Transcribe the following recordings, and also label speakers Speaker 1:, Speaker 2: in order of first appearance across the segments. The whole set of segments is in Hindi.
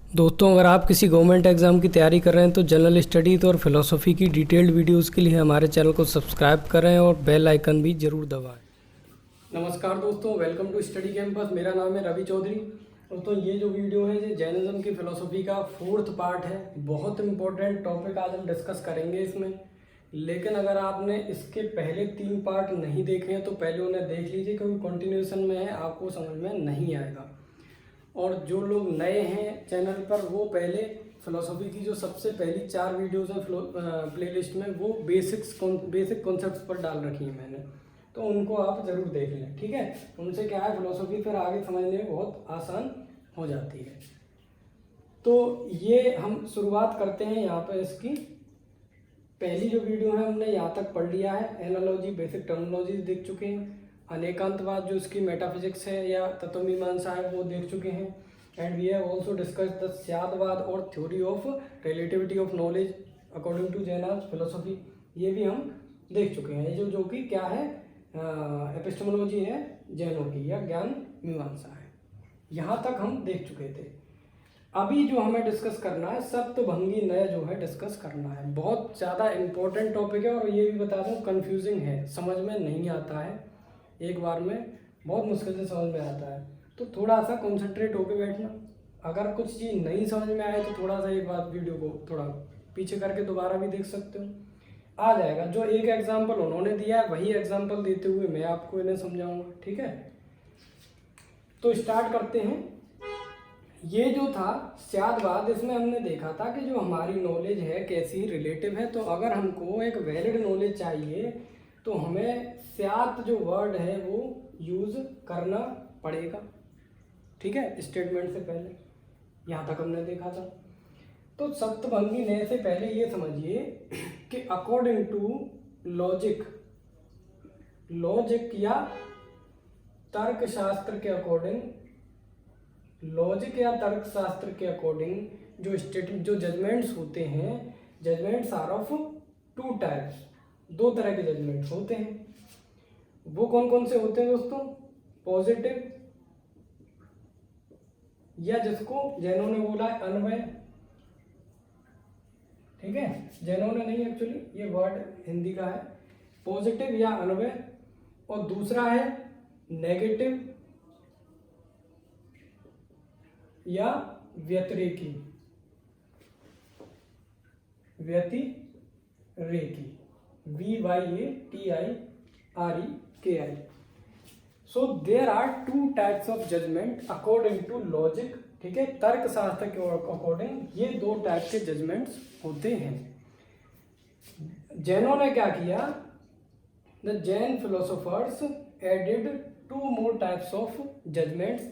Speaker 1: दोस्तों, अगर आप किसी गवर्नमेंट एग्ज़ाम की तैयारी कर रहे हैं तो जनरल स्टडीज़ और फिलोसफी की डिटेल्ड वीडियोस के लिए हमारे चैनल को सब्सक्राइब करें और बेल आइकन भी ज़रूर दबाएं। नमस्कार दोस्तों, वेलकम टू स्टडी कैंपस। मेरा नाम है रवि चौधरी। दोस्तों, ये जो वीडियो है ये जैनिज्म की फिलोसफी का 4th पार्ट है। बहुत इंपॉर्टेंट टॉपिक आज हम डिस्कस करेंगे इसमें। लेकिन अगर आपने इसके पहले 3 पार्ट नहीं देखे हैं तो पहले उन्हें देख लीजिए, क्योंकि कंटिन्यूएशन में है, आपको समझ में नहीं आएगा। और जो लोग नए हैं चैनल पर वो पहले फिलोसफी की जो सबसे पहली 4 वीडियोज़ हैं प्लेलिस्ट में, वो बेसिक कॉन्सेप्ट्स पर डाल रखी हैं मैंने, तो उनको आप ज़रूर देख लें। ठीक है, उनसे क्या है, फिलोसफी फिर आगे समझने में बहुत आसान हो जाती है। तो ये हम शुरुआत करते हैं यहाँ पर। इसकी पहली जो वीडियो है हमने यहाँ तक पढ़ लिया है। एनालॉजी, बेसिक टर्मिनोलॉजीज देख चुके हैं। अनेकांतवाद जो इसकी मेटाफिजिक्स है या तत्वमीमांसा है वो देख चुके हैं। And we have also discuss the syadvada और theory of relativity of knowledge according to Jain philosophy, ये भी हम देख चुके हैं। ये जो कि क्या है, एपिस्टेमोलॉजी है जैनों की, या ज्ञान मीमांसा है। यहाँ तक हम देख चुके थे। अभी जो हमें डिस्कस करना है, सप्तभंगी न्याय जो है डिस्कस करना है। बहुत ज़्यादा इम्पोर्टेंट टॉपिक है और ये भी बता दूं कंफ्यूजिंग है, समझ में नहीं आता है, एक बार में बहुत मुश्किल से समझ में आता है। तो थोड़ा सा कॉन्सेंट्रेट होकर बैठना। अगर कुछ चीज़ नहीं समझ में आए तो थोड़ा सा एक बार वीडियो को थोड़ा पीछे करके दोबारा भी देख सकते हो, आ जाएगा। जो एक एग्जाम्पल उन्होंने दिया है वही एग्जाम्पल देते हुए मैं आपको इन्हें समझाऊंगा। ठीक है, तो स्टार्ट करते हैं। ये जो था स्यादवाद, इसमें हमने देखा था कि जो हमारी नॉलेज है कैसी रिलेटिव है। तो अगर हमको एक वैलिड नॉलेज चाहिए तो हमें स्यात जो वर्ड है वो यूज करना पड़ेगा। ठीक है, स्टेटमेंट से पहले यहाँ तक हमने देखा था। तो सप्तभंगी न्याय से पहले ये समझिए कि अकॉर्डिंग टू लॉजिक या तर्कशास्त्र के अकॉर्डिंग, लॉजिक या तर्कशास्त्र के अकॉर्डिंग जो जजमेंट्स होते हैं, जजमेंट्स आर ऑफ 2 टाइप्स, 2 तरह के जजमेंट्स होते हैं। वो कौन कौन से होते हैं दोस्तों? पॉजिटिव, या जिसको जैनों ने बोला है अन्वय। ठीक है, जैनों ने नहीं, एक्चुअली ये वर्ड हिंदी का है। पॉजिटिव या अन्वय, और दूसरा है नेगेटिव या व्यतिरेकी, VYATIREKI। So there are 2 types of judgment according to logic. ठीक है, तर्कशास्त्र के अकॉर्डिंग ये 2 टाइप के जजमेंट्स होते हैं। जैनों ने क्या किया, the Jain philosophers added 2 more types of judgments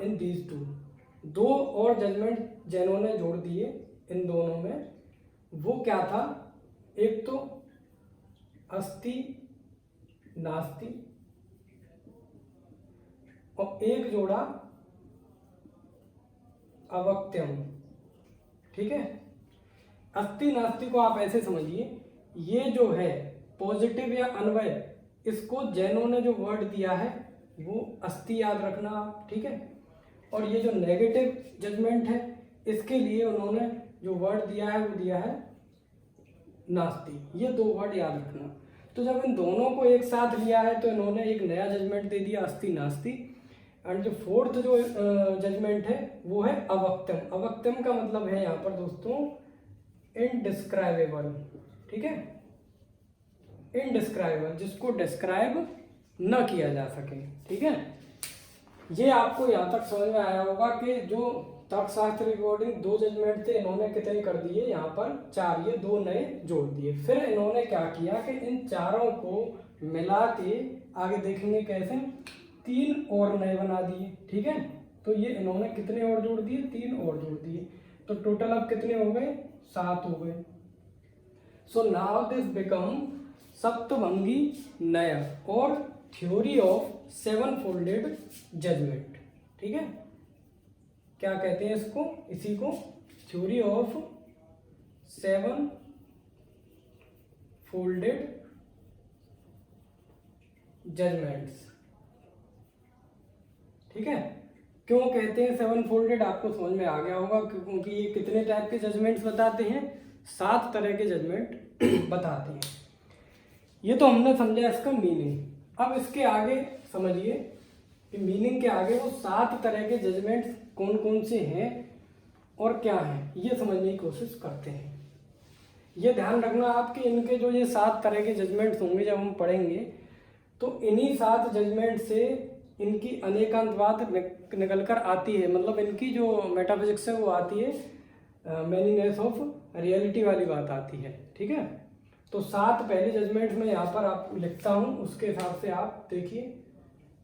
Speaker 1: in these 2 और जजमेंट जैनों ने जोड़ दिए इन दोनों में। वो क्या था, एक तो अस्ति नास्ति, और एक जोड़ा अवक्त्यम। ठीक है, अस्ति नास्ति को आप ऐसे समझिए, ये जो है पॉजिटिव या अन्वय, इसको जैनों ने जो वर्ड दिया है वो अस्ति, याद रखना आप। ठीक है, और ये जो नेगेटिव जजमेंट है इसके लिए उन्होंने जो वर्ड दिया है वो दिया है नास्ति। ये 2 वर्ड याद रखना। तो जब इन दोनों को एक साथ लिया है तो इन्होंने एक नया जजमेंट दे दिया, अस्ति नास्ति। एंड जो 4th जो जजमेंट है वो है अवक्त्यम। अवक्त्यम का मतलब है यहाँ पर दोस्तों इनडिस्क्राइबेबल। ठीक है, इनडिस्क्राइबेबल, जिसको डिस्क्राइब न किया जा सके। ठीक है, ये आपको यहाँ तक समझ में आया होगा कि जो तर्कशास्त्र रिकॉर्डिंग 2 जजमेंट थे, इन्होंने कितने कर दिए यहाँ पर, 4, ये 2 नए जोड़ दिए। फिर इन्होंने क्या किया कि इन चारों को मिला के आगे देखेंगे कैसे, 3 और नए बना दिए। ठीक है, तो ये इन्होंने कितने और जोड़ दिए, 3 और जोड़ दिए। तो टोटल अब कितने हो गए, 7 हो गए। सो नाउ दिस बिकम सप्तभंगी न्याय और थ्योरी ऑफ 7 फोल्डेड जजमेंट। ठीक है, क्या कहते हैं इसको, इसी को थ्योरी ऑफ 7 फोल्डेड जजमेंट्स। ठीक है, क्यों कहते हैं सेवन फोल्डेड, आपको समझ में आ गया होगा, क्योंकि ये कितने टाइप के जजमेंट्स बताते हैं, 7 तरह के जजमेंट बताते हैं। ये तो हमने समझा इसका मीनिंग। अब इसके आगे समझिए कि मीनिंग के आगे वो 7 तरह के जजमेंट्स कौन कौन से हैं और क्या हैं, ये समझने की कोशिश करते हैं। ये ध्यान रखना आपके इनके जो ये 7 तरह के जजमेंट्स होंगे जब हम पढ़ेंगे, तो इन्हीं 7 जजमेंट से इनकी अनेकांतवाद निकल कर आती है, मतलब इनकी जो मेटाफिजिक्स है वो आती है मीनिंगनेस ऑफ रियलिटी वाली बात आती है। ठीक है, तो 7 पहले जजमेंट्स में यहाँ पर आपको लिखता हूँ, उसके हिसाब से आप देखिए।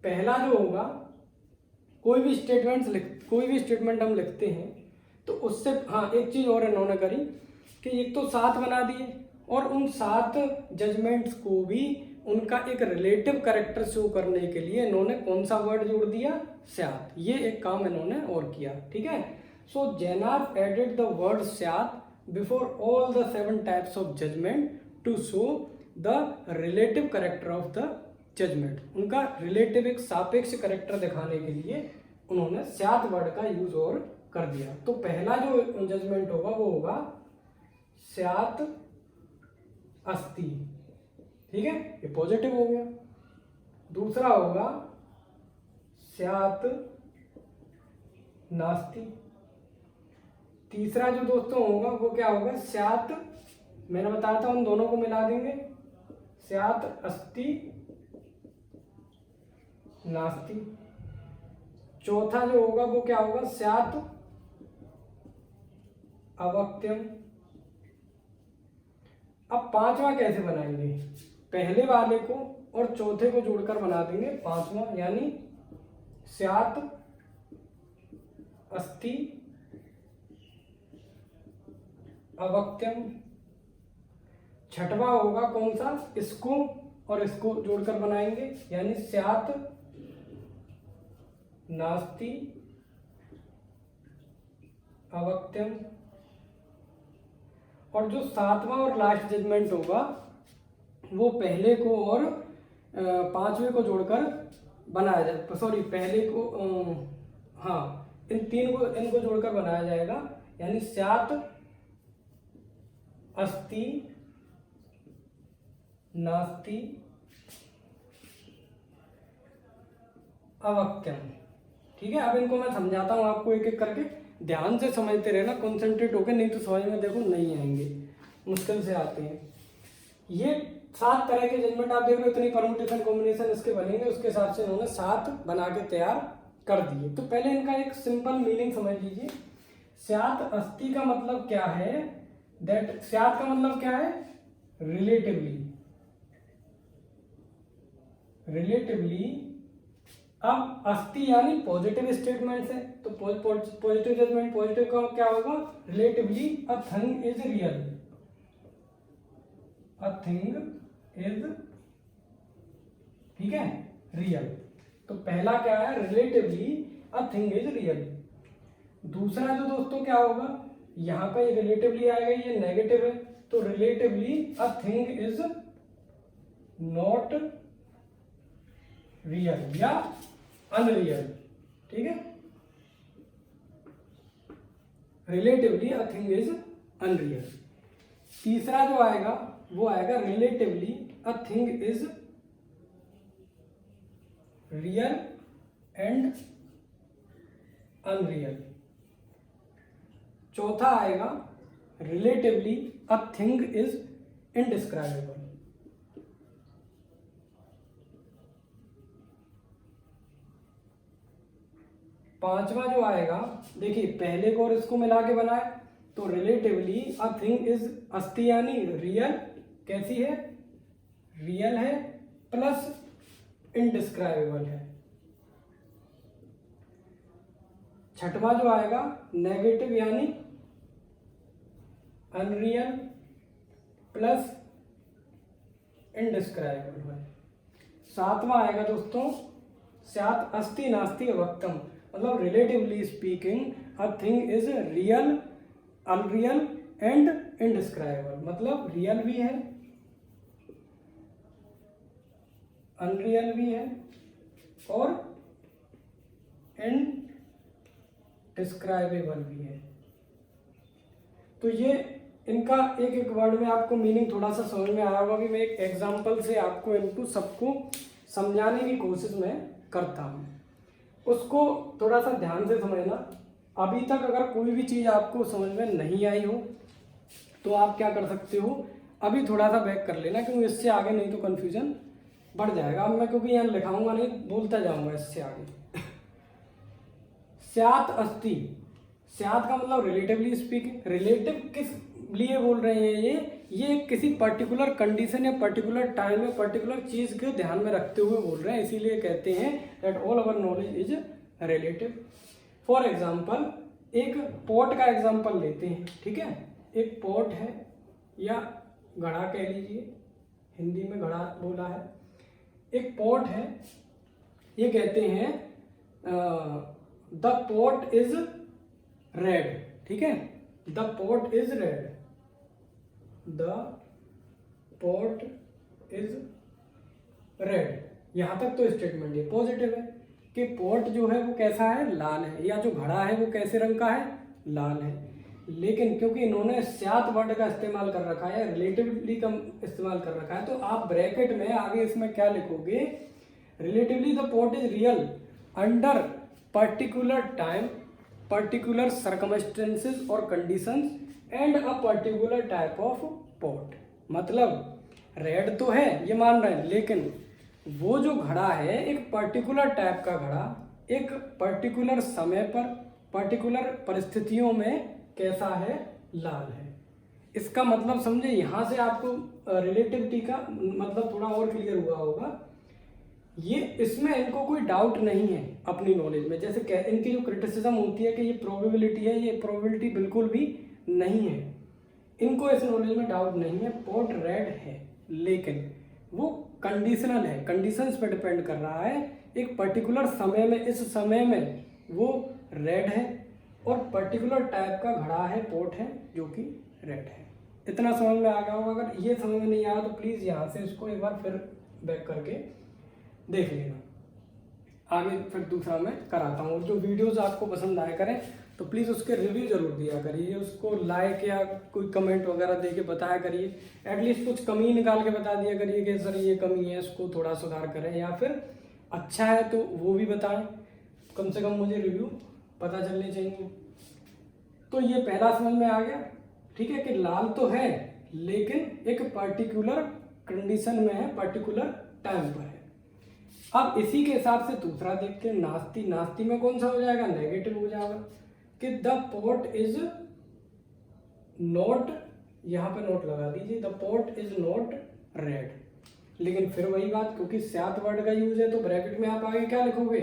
Speaker 1: पहला जो होगा, कोई भी स्टेटमेंट हम लिखते हैं तो उससे, हाँ एक चीज़ और इन्होंने करी कि एक तो 7 बना दिए और उन 7 जजमेंट्स को भी उनका एक रिलेटिव कैरेक्टर शो करने के लिए इन्होंने कौन सा वर्ड जोड़ दिया, स्यात। ये एक काम इन्होंने और किया। ठीक है, सो जेनार्ड added the word syat before all the 7 types of judgement to show the relative character of the judgement. उनका रिलेटिव एक सापेक्ष कैरेक्टर दिखाने के लिए उन्होंने स्यात वर्ड का यूज और कर दिया। तो पहला जो जजमेंट होगा वो होगा स्यात् अस्ति। ठीक है, ये पॉजिटिव हो गया। दूसरा होगा स्यात् नास्ति। तीसरा जो दोस्तों होगा वो क्या होगा, स्यात्, मैंने बताया था उन दोनों को मिला देंगे, स्यात् अस्ति नास्ति। चौथा जो होगा वो क्या होगा, स्यात् अवक्त्यम। अब पांचवा कैसे बनाएंगे, पहले वाले को और चौथे को जोड़कर बना देंगे पांचवा, यानी स्यात् अस्ति अवक्त्यम। छठवा होगा कौन सा, इसको और इसको जोड़कर बनाएंगे, यानी स्यात् नास्ति अवक्त्यम। और जो 7वां और लास्ट जजमेंट होगा वो पहले को और 5वें को जोड़कर बनाया जाए, सॉरी पहले को हाँ इनको जोड़कर बनाया जाएगा, यानी स्यात् अस्ति नास्ति अवक्त्यम। ठीक है, अब इनको मैं समझाता हूँ आपको एक एक करके, ध्यान से समझते रहना, कॉन्सेंट्रेट होकर, नहीं तो समझ में देखो नहीं आएंगे, मुश्किल से आते हैं। ये 7 तरह के जजमेंट आप देख रहे हो, इतनी परमुटेशन कॉम्बिनेशन इसके बनेंगे, उसके हिसाब से इन्होंने 7 बना के तैयार कर दिए। तो पहले इनका एक सिंपल मीनिंग समझ लीजिए। स्यात् अस्ति का मतलब क्या है, दैट स्यात् का मतलब क्या है, रिलेटिवली। अब अस्ति यानी पॉजिटिव स्टेटमेंट है, तो पॉजिटिव जजमेंट, पॉजिटिव का क्या होगा, relatively a thing is real, a thing is, ठीक है, रियल। तो पहला क्या है, relatively a thing is real. दूसरा जो दोस्तों क्या होगा, यहां पर ये रिलेटिवली आएगा, ये नेगेटिव है, तो relatively a thing is not real या अनरियल। ठीक है, relatively a thing is unreal. तीसरा जो आएगा वो आएगा relatively a thing is real and unreal. चौथा आएगा relatively a thing is indescribable. पांचवा जो आएगा, देखिए पहले को और इसको मिला के बनाए, तो रिलेटिवली अ थिंग इज अस्ति यानी रियल, कैसी है, रियल है प्लस इनडिस्क्राइबेबल है। छठवा जो आएगा नेगेटिव यानी अनरियल प्लस इनडिस्क्राइबेबल है। सातवां आएगा दोस्तों स्यात् अस्ति नास्ति अवक्त्यम, मतलब relatively speaking a thing is real, unreal and indescribable, मतलब रियल भी है, अनरियल भी है और डिस्क्राइबेबल भी है। तो ये इनका एक एक वर्ड में आपको मीनिंग थोड़ा सा समझ में आया होगा कि मैं एक एग्जांपल से आपको इनको सबको समझाने की कोशिश में करता हूँ। उसको थोड़ा सा ध्यान से समझना। अभी तक अगर कोई भी चीज़ आपको समझ में नहीं आई हो तो आप क्या कर सकते हो, अभी थोड़ा सा बैक कर लेना, क्योंकि इससे आगे नहीं तो कन्फ्यूजन बढ़ जाएगा। अब मैं क्योंकि यहाँ लिखाऊंगा नहीं, बोलता जाऊंगा इससे आगे। स्यात् अस्ति, स्यात् का मतलब रिलेटिवली स्पीकिंग। रिलेटिव किस लिए बोल रहे हैं, ये किसी पर्टिकुलर कंडीशन या पर्टिकुलर टाइम में पर्टिकुलर चीज़ को ध्यान में रखते हुए बोल रहे हैं, इसीलिए कहते हैं that all our knowledge is relative. For example एक पॉट का एग्जाम्पल लेते हैं, ठीक है। एक पॉट है या घड़ा कह लीजिए, हिंदी में घड़ा बोला है। एक पॉट है, ये कहते हैं द पॉट इज रेड, ठीक है। The pot is red, the pot is red. यहां तक तो स्टेटमेंट ये पॉजिटिव है कि पॉट जो है वो कैसा है, लाल है, या जो घड़ा है वो कैसे रंग का है, लाल है। लेकिन क्योंकि इन्होंने स्यात् वर्ड का इस्तेमाल कर रखा है, रिलेटिवली कम इस्तेमाल कर रखा है, तो आप ब्रैकेट में आगे इसमें क्या लिखोगे, relatively the pot is real under particular time, particular circumstances और conditions and a particular type of pot. मतलब रेड तो है ये मान रहे हैं, लेकिन वो जो घड़ा है एक पर्टिकुलर टाइप का घड़ा, एक पर्टिकुलर समय पर पर्टिकुलर परिस्थितियों में कैसा है, लाल है। इसका मतलब समझे, यहाँ से आपको रिलेटिविटी का मतलब थोड़ा और क्लियर हुआ होगा। ये इसमें इनको कोई डाउट नहीं है अपनी नॉलेज में। जैसे इनकी जो क्रिटिसिज्म होती है कि ये प्रोबेबिलिटी है, ये प्रोबेबिलिटी बिल्कुल भी नहीं है। इनको इस नॉलेज में डाउट नहीं है, पॉट रेड है, लेकिन वो कंडीशनल है, कंडीशंस पे डिपेंड कर रहा है। एक पर्टिकुलर समय में, इस समय में वो रेड है और पर्टिकुलर टाइप का घड़ा है, पॉट है जो कि रेड है। इतना समझ में आ गया होगा। अगर ये समझ में नहीं आया तो प्लीज़ यहाँ से इसको एक बार फिर बैक करके देख लेना। आगे फिर दूसरा मैं कराता हूँ। जो वीडियोस आपको पसंद आया करें तो प्लीज़ उसके रिव्यू जरूर दिया करिए, उसको लाइक या कोई कमेंट वगैरह दे के बताया करिए। एटलीस्ट कुछ कमी निकाल के बता दिया करिए कि सर ये कमी है, इसको थोड़ा सुधार करें, या फिर अच्छा है तो वो भी बताएं। कम से कम मुझे रिव्यू पता चलने चाहिए। तो ये पहला समझ में आ गया, ठीक है, कि लाल तो है लेकिन एक पर्टिकुलर कंडीशन में है, पर्टिकुलर टाइम पर है। अब इसी के हिसाब से दूसरा देखते हैं, नास्ति। नास्ति में कौन सा हो जाएगा, नेगेटिव हो जाएगा कि द पॉट इज नॉट, यहाँ पे नोट लगा दीजिए, the pot is not red. लेकिन फिर वही बात, क्योंकि स्यात् वर्ड का यूज है तो ब्रैकेट में आप आगे क्या लिखोगे,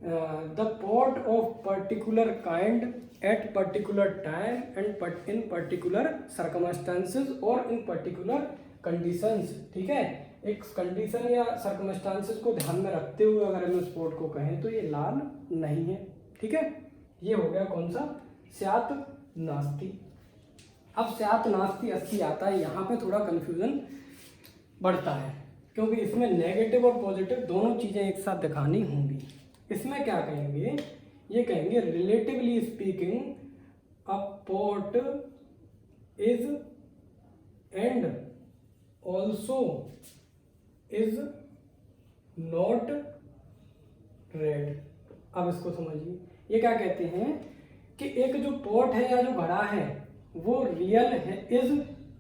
Speaker 1: the pot of particular kind at particular time and in particular circumstances और इन पर्टिकुलर कंडीशंस। ठीक है, एक कंडीशन या सर्कमस्टांसेस को ध्यान में रखते हुए अगर हम इस पॉट को कहें तो ये लाल नहीं है। ठीक है, ये हो गया कौन सा, स्यात् नास्ति। अब स्यात् नास्ति अस्ति आता है, यहाँ पे थोड़ा कंफ्यूजन बढ़ता है क्योंकि इसमें नेगेटिव और पॉजिटिव दोनों चीज़ें एक साथ दिखानी होंगी। इसमें क्या कहेंगे, ये कहेंगे relatively speaking a pot is and also is not red. अब इसको समझिए, ये क्या कहते हैं कि एक जो पॉट है या जो घड़ा है वो रियल है, इज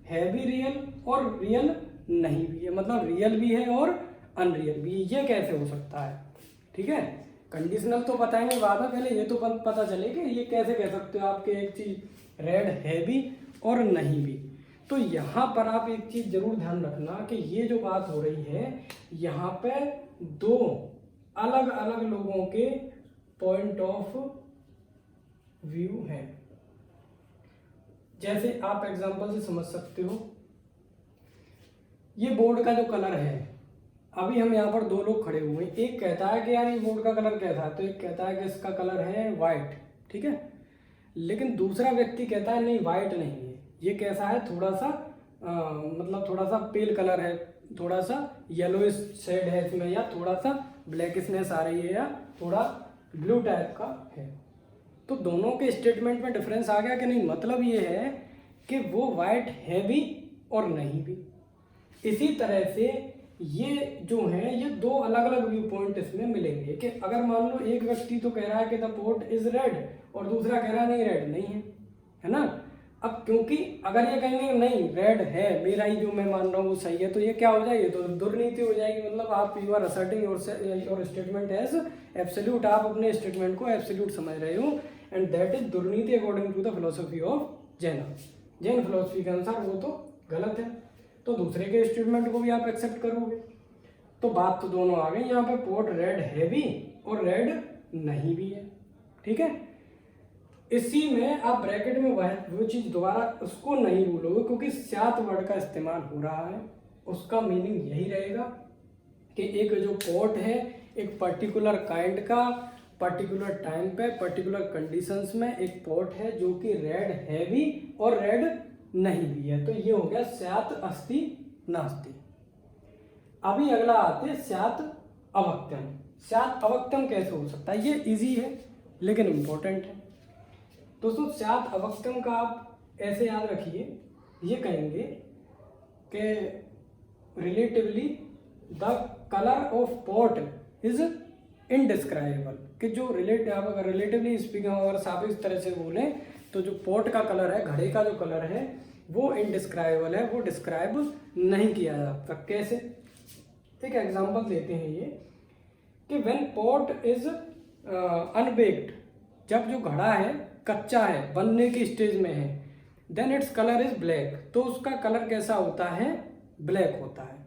Speaker 1: है भी रियल और रियल नहीं भी है, मतलब रियल भी है और अनरियल भी है। ये कैसे हो सकता है, ठीक है, कंडीशनल तो बताएंगे बाद में, पहले ये तो पता चले कि ये कैसे कह सकते हो आपके एक चीज रेड है भी और नहीं भी। तो यहाँ पर आप एक चीज जरूर ध्यान रखना कि ये जो बात हो रही है यहाँ पे दो अलग अलग लोगों के पॉइंट ऑफ व्यू हैं। जैसे आप एग्जांपल से समझ सकते हो, ये बोर्ड का जो कलर है, अभी हम यहाँ पर दो लोग खड़े हुए हैं, एक कहता है कि यार ये बोर्ड का कलर कैसा है, तो एक कहता है कि इसका कलर है वाइट, ठीक है, लेकिन दूसरा व्यक्ति कहता है नहीं वाइट नहीं है, ये कैसा है, थोड़ा सा मतलब थोड़ा सा पेल कलर है, थोड़ा सा येलोइश शेड है इसमें, या थोड़ा सा ब्लैकिशनेस आ रही है, या थोड़ा ब्लू टाइप का है। तो दोनों के स्टेटमेंट में डिफरेंस आ गया कि नहीं? मतलब ये है कि वो वाइट है भी और नहीं भी। इसी तरह से ये जो है ये दो अलग अलग व्यू पॉइंट इसमें मिलेंगे कि अगर मान लो एक व्यक्ति तो कह रहा है कि द पोर्ट इज रेड और दूसरा कह रहा है नहीं रेड नहीं है ना। अब क्योंकि अगर ये कहेंगे नहीं रेड है, मेरा ही जो मैं मान रहा हूँ वो सही है, तो ये क्या हो जाएगी? तो दुर्नीति हो जाएगी। मतलब आप you are asserting your statement as absolute, आप अपने स्टेटमेंट को एब्सोल्यूट समझ रहे हो, and that is durniti according to the philosophy of Jain. Jain philosophy के अनुसार वो तो गलत है, तो दूसरे के स्टेटमेंट को भी आप एक्सेप्ट करोगे। तो बात तो दोनों आ गई। यहाँ पे पोर्ट रेड है भी और रेड नहीं भी है, ठीक है। इसी में आप ब्रैकेट में वो चीज दोबारा उसको नहीं भूलोगे, क्योंकि स्यात वर्ड का इस्तेमाल हो रहा है। उसका मीनिंग यही रहेगा कि एक जो पोर्ट है एक पर्टिकुलर काइंड का पर्टिकुलर टाइम पे पर्टिकुलर कंडीशंस में एक पोर्ट है जो कि रेड है भी और रेड नहीं भी है। तो ये हो गया स्यात अस्ति नास्ति। अभी अगला आते हैं स्यात अवक्त्यम। स्यात अवक्त्यम कैसे हो सकता है? ये इजी है लेकिन इम्पोर्टेंट है दोस्तों। स्यात अवक्त्यम का आप ऐसे याद रखिए, ये कहेंगे कि relatively the colour of pot is indescribable, कि जो आप अगर रिलेटिवली स्पीकिंग अगर साफ इस तरह से बोलें तो जो पोर्ट का कलर है, घड़े का जो कलर है वो इनडिस्क्राइबल है, वो डिस्क्राइब नहीं किया जा सकता। कैसे? एक एग्जांपल देते हैं ये कि व्हेन पोर्ट इज अनबेक्ड, जब जो घड़ा है कच्चा है, बनने की स्टेज में है, then its colour is black, तो उसका कलर कैसा होता है? ब्लैक होता है,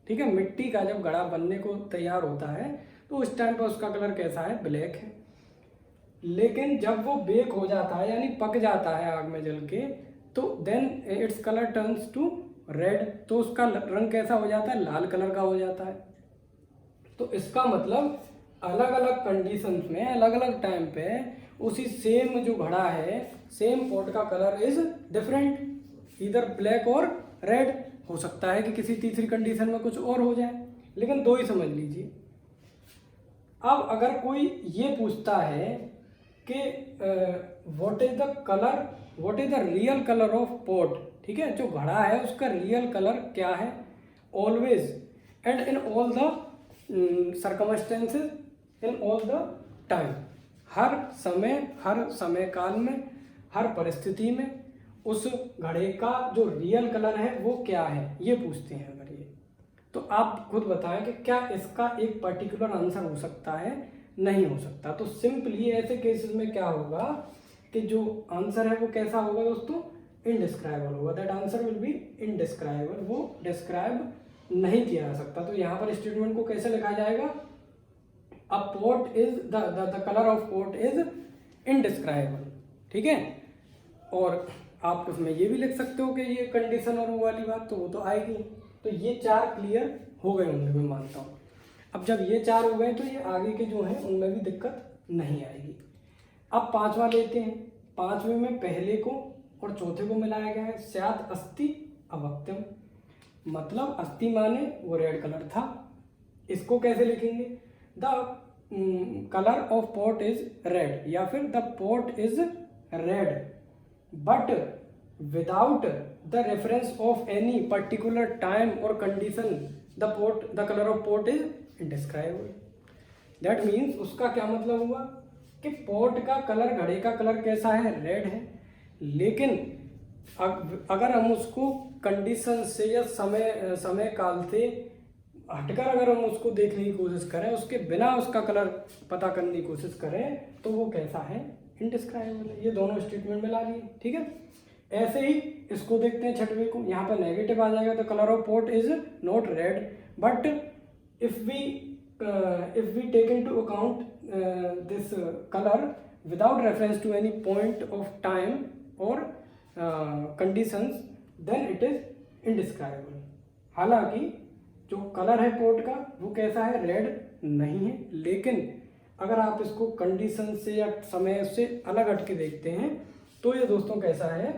Speaker 1: ठीक है। मिट्टी का जब घड़ा बनने को तैयार होता है तो उस टाइम पर उसका कलर कैसा है? ब्लैक है। लेकिन जब वो बेक हो जाता है यानी पक जाता है आग में जल के, तो then its colour turns to red, तो उसका रंग कैसा हो जाता है? लाल कलर का हो जाता है। तो इसका मतलब अलग अलग कंडीशंस में अलग अलग टाइम पे उसी सेम जो घड़ा है, सेम पोर्ट का कलर इज डिफरेंट, इधर ब्लैक और रेड। हो सकता है कि किसी तीसरी कंडीशन में कुछ और हो जाए, लेकिन दो ही समझ लीजिए। अब अगर कोई ये पूछता है कि what is the colour, what is the real colour of port, ठीक है, जो घड़ा है उसका रियल कलर क्या है? Always and in all the circumstances, in all the time, हर समय काल में, हर परिस्थिति में उस घड़े का जो रियल कलर है वो क्या है, ये पूछते हैं अगर ये। तो आप खुद बताएं कि क्या इसका एक पर्टिकुलर आंसर हो सकता है? नहीं हो सकता। तो सिंपली ऐसे केसेस में क्या होगा कि जो आंसर है वो कैसा होगा दोस्तों? इनडिस्क्राइबल होगा। दैट आंसर विल बी इनडिस्क्राइबल, वो डिस्क्राइब नहीं किया जा सकता। तो यहाँ पर स्टेटमेंट को कैसे लिखा जाएगा? A pot is the colour of pot is indescribable, ठीक है। और आप उसमें ये भी लिख सकते हो कि ये कंडीशन और वो वाली बात, तो वो तो आएगी। तो ये चार क्लियर हो गए होंगे, मैं मानता हूँ। अब जब ये चार हो गए तो ये आगे के जो हैं उनमें भी दिक्कत नहीं आएगी। अब पांचवा लेते हैं। पांचवे में पहले को और चौथे को मिलाया गया है। स्यात् अस्ति अवक्त्यम, मतलब अस्ति माने वो रेड कलर था। इसको कैसे लिखेंगे? The colour of pot is red, या फिर the pot is red but without the reference of any particular time और condition, the colour of pot is indescribable. That means उसका क्या मतलब हुआ कि पोर्ट का कलर, घड़े का कलर कैसा है? रेड है। लेकिन अगर हम उसको कंडीशन से या समय काल से हटकर अगर हम उसको देखने की कोशिश करें, उसके बिना उसका कलर पता करने की कोशिश करें, तो वो कैसा है? इनडिस्क्राइबल है। ये दोनों स्टेटमेंट में ला लिए, ठीक है। ऐसे ही इसको देखते हैं छठवें को। यहाँ पर नेगेटिव आ जाएगा, तो colour of pot is not red but if we take into account this colour without reference to any point of time और conditions, then it is indescribable. हालांकि जो कलर है पोर्ट का वो कैसा है? रेड नहीं है। लेकिन अगर आप इसको कंडीशन से या समय से अलग हट के देखते हैं तो ये दोस्तों कैसा है?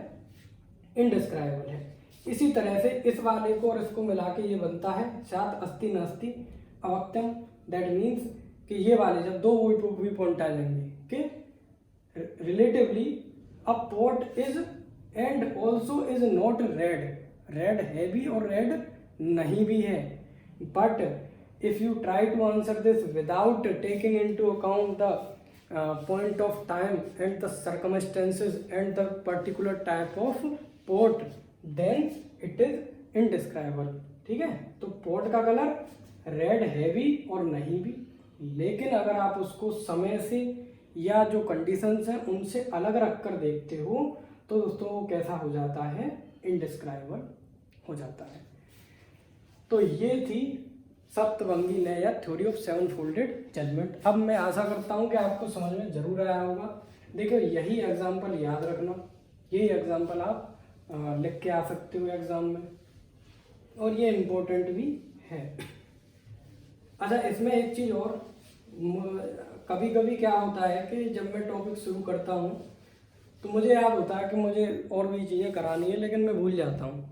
Speaker 1: इनडिस्क्राइबल है। इसी तरह से इस वाले को और इसको मिला के ये बनता है स्यात् अस्ति नास्ति अवक्त्यम। दैट मीन्स कि ये वाले जब दो व्यू पॉइंट आ जाएंगे कि relatively a pot is and also is not red, red है भी और रेड नहीं भी है। But if you try to answer this without taking into account the point of time and the circumstances and the particular type of pot, then it is indescribable। ठीक है, तो पोट का कलर रेड है भी और नहीं भी, लेकिन अगर आप उसको समय से या जो कंडीशंस हैं उनसे अलग रख कर देखते हो तो दोस्तों वो कैसा हो जाता है, इंडिस्क्राइबल हो जाता है। तो ये थी सप्तभंगी न्याय या theory of seven folded judgment. अब मैं आशा करता हूँ कि आपको समझ में जरूर आया होगा। देखिए यही एग्जाम्पल याद रखना, यही एग्जाम्पल आप लिख के आ सकते हो एग्जाम में, और ये इम्पोर्टेंट भी है। अच्छा, इसमें एक चीज़ और, कभी कभी क्या होता है कि जब मैं टॉपिक शुरू करता हूँ तो मुझे याद होता है कि मुझे और भी चीज़ें करानी है, लेकिन मैं भूल जाता हूँ।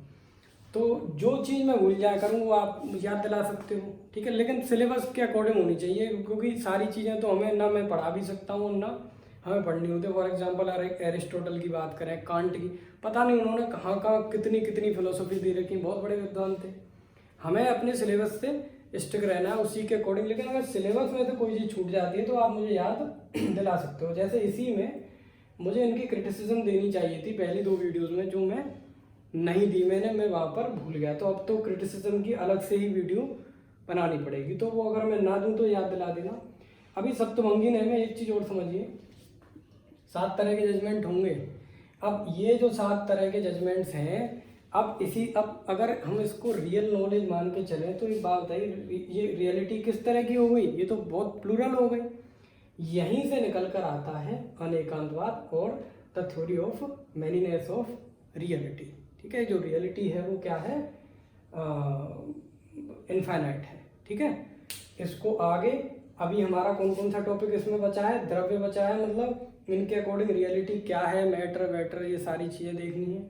Speaker 1: तो जो चीज़ मैं भूल जाया करूँ वो आप याद दिला सकते हो, ठीक है, लेकिन सिलेबस के अकॉर्डिंग होनी चाहिए, क्योंकि सारी चीज़ें तो हमें ना मैं पढ़ा भी सकता हूँ ना हमें पढ़नी होती है। फॉर एग्जांपल एरिस्टोटल की बात करें, कांट की, पता नहीं उन्होंने कहाँ कहाँ कितनी कितनी फिलोसफी दे रखी, बहुत बड़े विद्वान थे। हमें अपने सिलेबस से स्टिक रहना है उसी के अकॉर्डिंग, लेकिन अगर सिलेबस में से कोई चीज़ छूट जाती है तो आप मुझे याद दिला सकते हो। जैसे इसी में मुझे इनकी क्रिटिसिज्म देनी चाहिए थी पहली 2 वीडियोज़ में, जो मैं नहीं दी मैं वहाँ पर भूल गया, तो अब तो क्रिटिसिज्म की अलग से ही वीडियो बनानी पड़ेगी, तो वो अगर मैं ना दूँ तो याद दिला देना। अभी सप्तभंगी न्याय में एक चीज़ और समझिए, 7 तरह के जजमेंट होंगे। अब ये जो 7 तरह के जजमेंट्स हैं, अब अगर हम इसको रियल नॉलेज मान के चलें तो एक बात बताइए, ये रियलिटी किस तरह की हो गई, ये तो बहुत प्लूरल हो गई। यहीं से निकल कर आता है अनेकांतवाद और the theory of maniness of reality. ठीक है, जो रियलिटी है वो क्या है, इनफाइनाइट है। ठीक है, इसको आगे अभी हमारा कौन कौन सा टॉपिक इसमें बचा है, द्रव्य बचा है, मतलब इनके अकॉर्डिंग रियलिटी क्या है, मैटर वेटर, ये सारी चीज़ें देखनी है।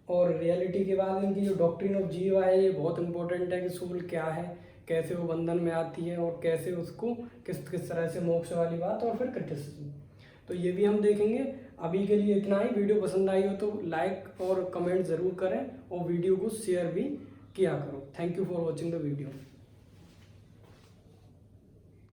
Speaker 1: और रियलिटी के बाद इनकी जो डॉक्ट्रिन ऑफ जीवा है, ये बहुत इंपॉर्टेंट है कि सोल क्या है, कैसे वो बंधन में आती है और कैसे उसको किस किस तरह से मोक्ष वाली बात, और फिर क्रिटिसिज्म, तो ये भी हम देखेंगे। अभी के लिए इतना ही। वीडियो पसंद आई हो तो लाइक और कमेंट ज़रूर करें और वीडियो को शेयर भी किया करो। Thank you for watching the video.